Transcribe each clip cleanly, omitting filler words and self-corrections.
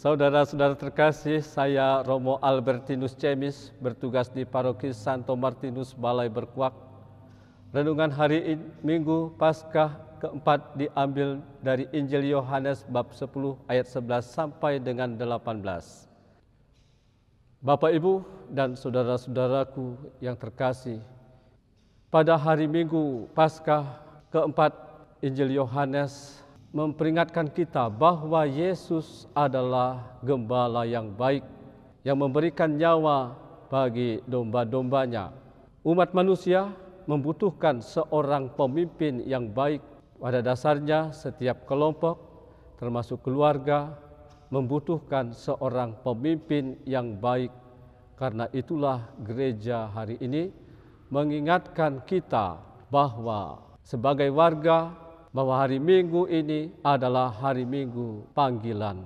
Saudara-saudara terkasih, saya Romo Albertinus Cemis bertugas di Paroki Santo Martinus Balai Berkuak. Renungan hari Minggu Paskah keempat diambil dari Injil Yohanes bab 10 ayat 11 sampai dengan 18. Bapak, Ibu, dan saudara-saudaraku yang terkasih, pada hari Minggu Paskah keempat Injil Yohanes memperingatkan kita bahwa Yesus adalah gembala yang baik yang memberikan nyawa bagi domba-dombanya. Umat manusia membutuhkan seorang pemimpin yang baik. Pada dasarnya setiap kelompok termasuk keluarga membutuhkan seorang pemimpin yang baik. Karena itulah gereja hari ini mengingatkan kita bahwa sebagai warga bahwa hari Minggu ini adalah hari Minggu panggilan.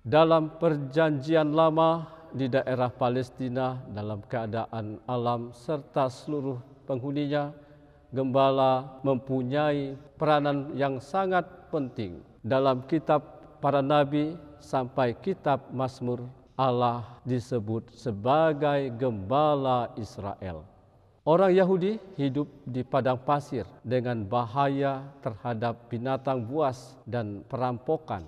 Dalam perjanjian lama di daerah Palestina dalam keadaan alam serta seluruh penghuninya, gembala mempunyai peranan yang sangat penting. Dalam kitab para nabi sampai kitab Mazmur, Allah disebut sebagai gembala Israel. Orang Yahudi hidup di padang pasir dengan bahaya terhadap binatang buas dan perampokan.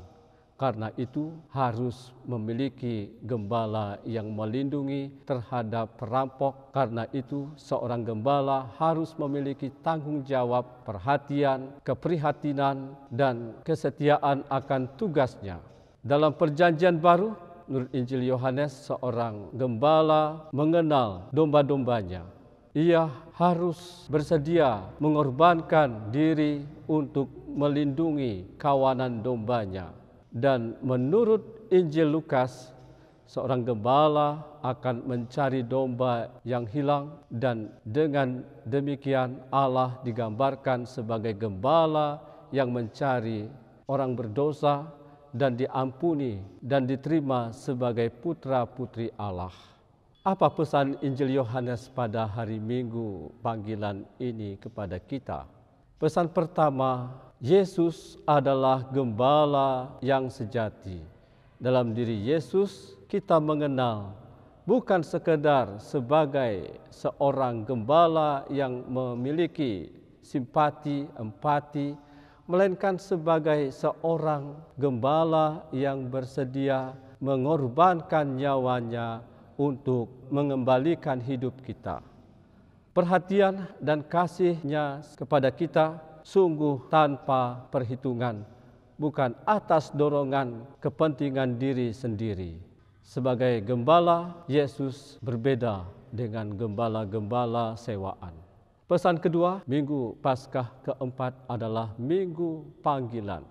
Karena itu harus memiliki gembala yang melindungi terhadap perampok. Karena itu seorang gembala harus memiliki tanggung jawab, perhatian, keprihatinan, dan kesetiaan akan tugasnya. Dalam perjanjian baru, menurut Injil Yohanes, seorang gembala mengenal domba-dombanya. Ia harus bersedia mengorbankan diri untuk melindungi kawanan dombanya. Dan menurut Injil Lukas, seorang gembala akan mencari domba yang hilang, dan dengan demikian Allah digambarkan sebagai gembala yang mencari orang berdosa dan diampuni dan diterima sebagai putra-putri Allah. Apa pesan Injil Yohanes pada hari Minggu panggilan ini kepada kita? Pesan pertama, Yesus adalah gembala yang sejati. Dalam diri Yesus kita mengenal bukan sekedar sebagai seorang gembala yang memiliki simpati, empati, melainkan sebagai seorang gembala yang bersedia mengorbankan nyawanya untuk mengembalikan hidup kita. Perhatian dan kasih-Nya kepada kita sungguh tanpa perhitungan, bukan atas dorongan kepentingan diri sendiri. Sebagai gembala, Yesus berbeda dengan gembala-gembala sewaan. Pesan kedua, Minggu Paskah keempat adalah Minggu panggilan.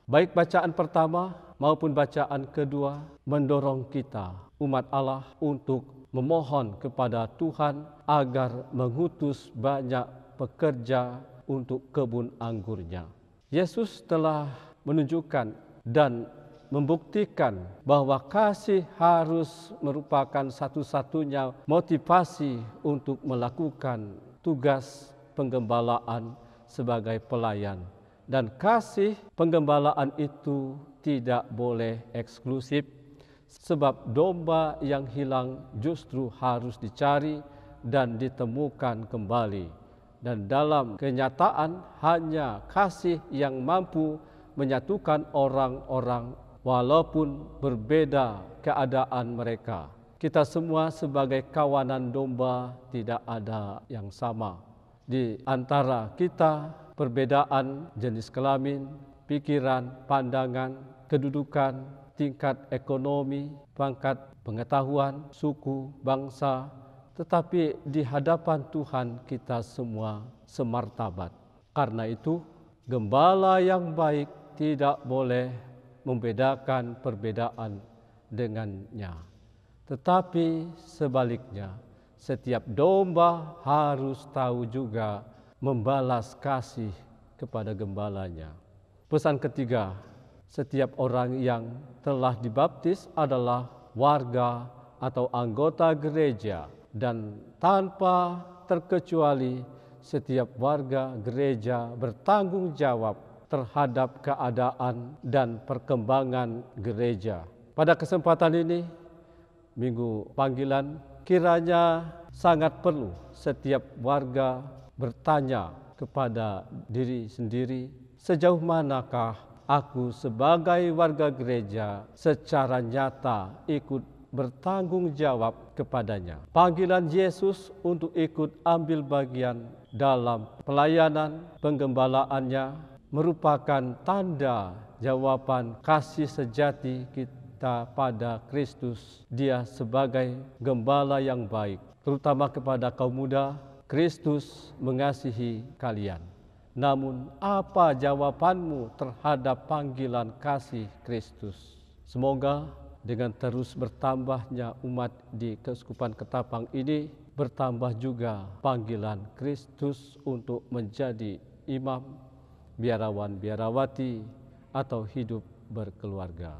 Baik bacaan pertama maupun bacaan kedua mendorong kita, umat Allah, untuk memohon kepada Tuhan agar mengutus banyak pekerja untuk kebun anggurnya. Yesus telah menunjukkan dan membuktikan bahwa kasih harus merupakan satu-satunya motivasi untuk melakukan tugas penggembalaan sebagai pelayan. Dan kasih penggembalaan itu tidak boleh eksklusif, sebab domba yang hilang justru harus dicari dan ditemukan kembali. Dan dalam kenyataan hanya kasih yang mampu menyatukan orang-orang walaupun berbeda keadaan mereka. Kita semua sebagai kawanan domba tidak ada yang sama. Di antara kita perbedaan jenis kelamin, pikiran, pandangan, kedudukan, tingkat ekonomi, pangkat, pengetahuan, suku, bangsa, tetapi di hadapan Tuhan kita semua semartabat. Karena itu, gembala yang baik tidak boleh membedakan perbedaan dengannya. Tetapi sebaliknya, setiap domba harus tahu juga membalas kasih kepada gembalanya. Pesan ketiga, setiap orang yang telah dibaptis adalah warga atau anggota gereja, dan tanpa terkecuali setiap warga gereja bertanggung jawab terhadap keadaan dan perkembangan gereja. Pada kesempatan ini, Minggu Panggilan, kiranya sangat perlu setiap warga bertanya kepada diri sendiri, sejauh manakah aku sebagai warga gereja secara nyata ikut bertanggung jawab kepadanya. Panggilan Yesus untuk ikut ambil bagian dalam pelayanan penggembalaannya merupakan tanda jawaban kasih sejati kita pada Kristus. Dia sebagai gembala yang baik, terutama kepada kaum muda. Kristus mengasihi kalian. Namun, apa jawabanmu terhadap panggilan kasih Kristus? Semoga dengan terus bertambahnya umat di Keuskupan Ketapang ini, bertambah juga panggilan Kristus untuk menjadi imam, biarawan, biarawati, atau hidup berkeluarga.